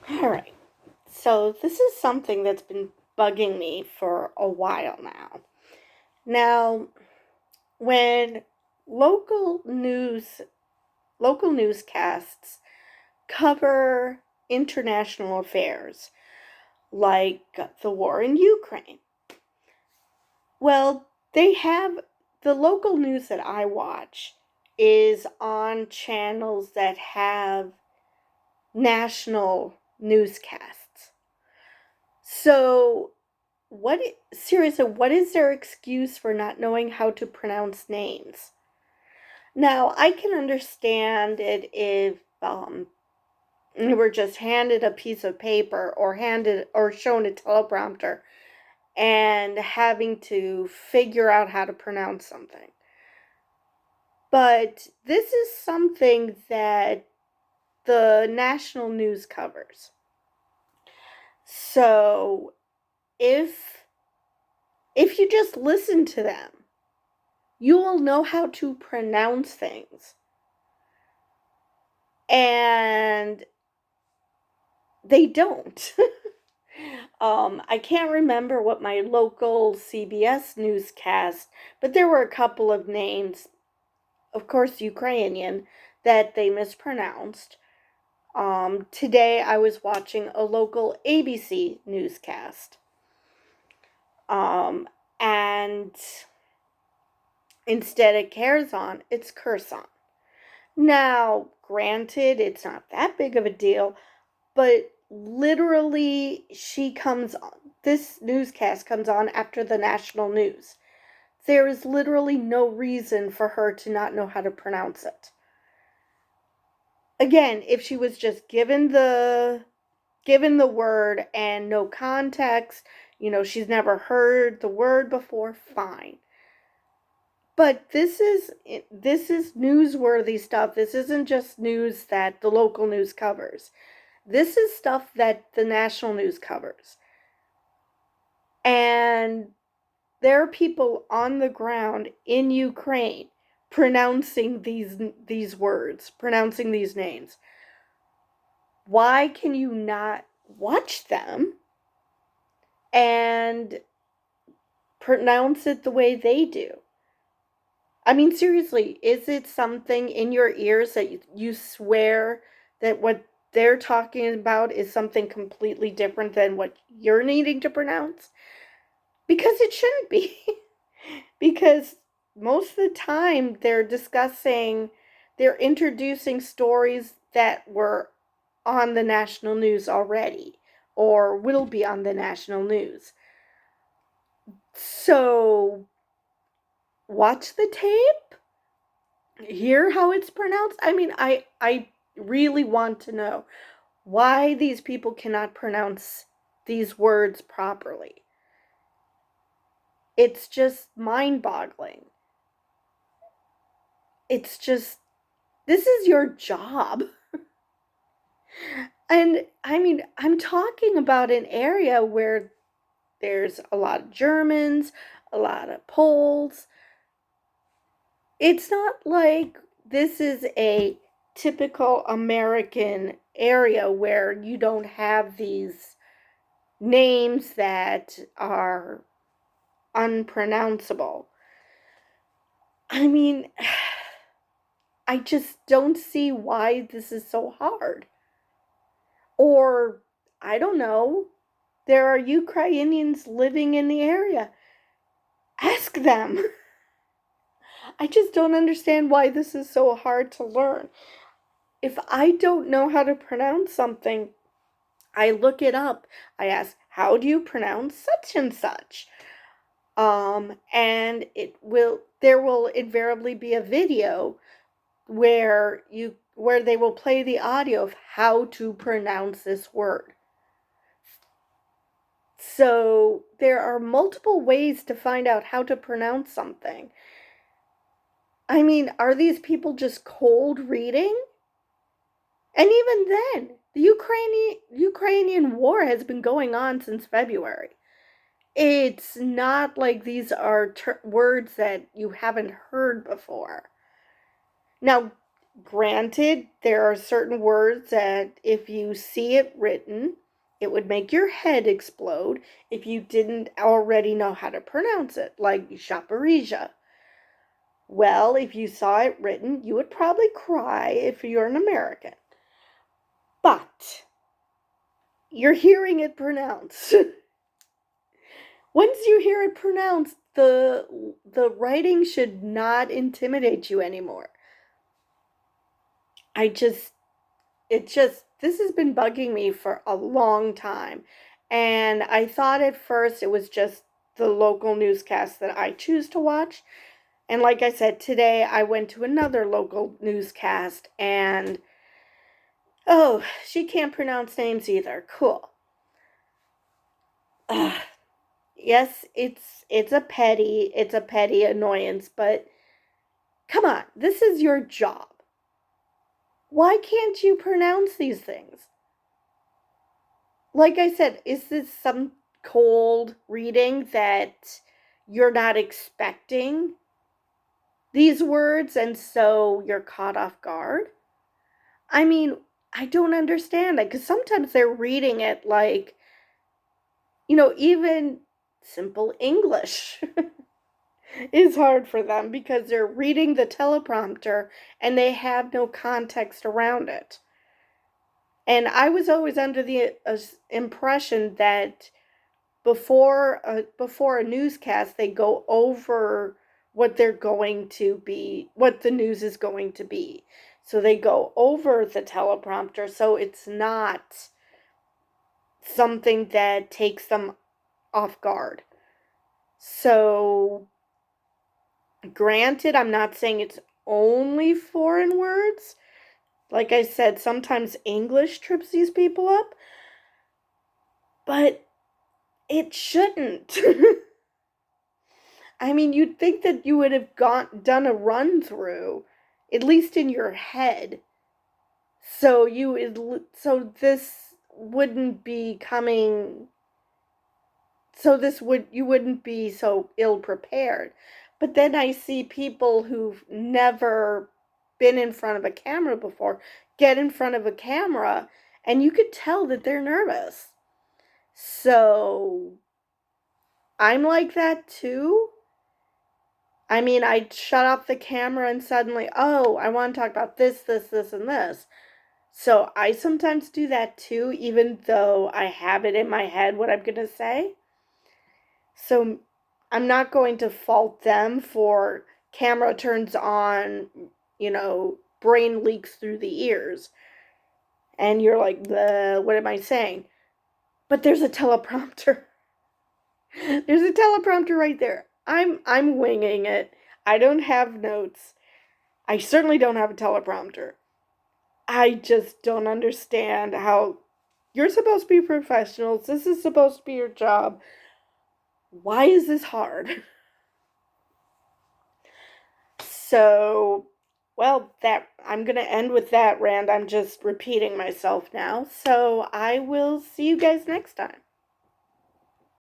All right. So this is something that's been bugging me for a while now. Now, when local news local newscasts cover international affairs like the war in Ukraine. Well, they have the local news that I watch is on channels that have national newscasts. So, seriously, what is their excuse for not knowing how to pronounce names? Now, I can understand it if you were just handed a piece of paper or handed or shown a teleprompter and having to figure out how to pronounce something. But this is something that the national news covers. So, if if you just listen to them, you will know how to pronounce things. And they don't. I can't remember what my local CBS newscast, but there were a couple of names, of course, Ukrainian, that they mispronounced. Today I was watching a local ABC newscast. Um, and instead of Curzon, it's Kherson. Now, granted, it's not that big of a deal, but literally this newscast comes on after the national news. There is literally no reason for her to not know how to pronounce it. Again, if she was just given the word and no context, she's never heard the word before, fine. But this is newsworthy stuff. This isn't just news that the local news covers. This is stuff that the national news covers. And there are people on the ground in Ukraine pronouncing these words, pronouncing these names. Why can you not watch them and pronounce it the way they do? I mean, seriously, is it something in your ears that you swear that what they're talking about is something completely different than what you're needing to pronounce? Because it shouldn't be. Because most of the time they're introducing stories that were on the national news already or will be on the national news. So, watch the tape, hear how it's pronounced. I mean, I really want to know why these people cannot pronounce these words properly. It's just mind-boggling. It's just this is your job. And I mean, I'm talking about an area where there's a lot of Germans, a lot of Poles. It's not like this is a typical American area where you don't have these names that are unpronounceable. I mean, I just don't see why this is so hard. Or, I don't know, there are Ukrainians living in the area. Ask them. I just don't understand why this is so hard to learn. If I don't know how to pronounce something, I look it up. I ask, how do you pronounce such and such? And there will invariably be a video where they will play the audio of how to pronounce this word. So there are multiple ways to find out how to pronounce something. I mean, are these people just cold reading? And even then, the Ukrainian war has been going on since February. It's not like these are words that you haven't heard before. Now, Granted, there are certain words that if you see it written, it would make your head explode if you didn't already know how to pronounce it, like Shaparija. Well, if you saw it written, you would probably cry if you're an American. But you're hearing it pronounced. Once you hear it pronounced, the writing should not intimidate you anymore. I just it just this has been bugging me for a long time. And I thought at first it was just the local newscast that I choose to watch. And like I said, today I went to another local newscast and oh, she can't pronounce names either. Cool. Ugh. Yes, it's a petty annoyance, but come on, this is your job. Why can't you pronounce these things? Like I said, is this some cold reading that you're not expecting these words and so you're caught off guard? I mean, I don't understand that because sometimes they're reading it like, even simple English is hard for them because they're reading the teleprompter and they have no context around it. And I was always under the impression that before a newscast they go over what what the news is going to be. So they go over the teleprompter so it's not something that takes them off guard. So granted, I'm not saying it's only foreign words. Like I said, sometimes English trips these people up, but it shouldn't. I mean, you'd think that you would have done a run through, at least in your head, so this wouldn't be coming. So you wouldn't be so ill prepared. But then I see people who've never been in front of a camera before get in front of a camera and you could tell that they're nervous. So I'm like that too. I mean, I'd shut off the camera and suddenly, oh, I want to talk about this, this, and this. So I sometimes do that too, even though I have it in my head what I'm going to say. So I'm not going to fault them for camera turns on, brain leaks through the ears. And you're like, what am I saying? But there's a teleprompter. There's a teleprompter right there. I'm winging it. I don't have notes. I certainly don't have a teleprompter. I just don't understand how you're supposed to be professionals. This is supposed to be your job. Why is this hard? So, well, that I'm going to end with that rant. I'm just repeating myself now. So, I will see you guys next time.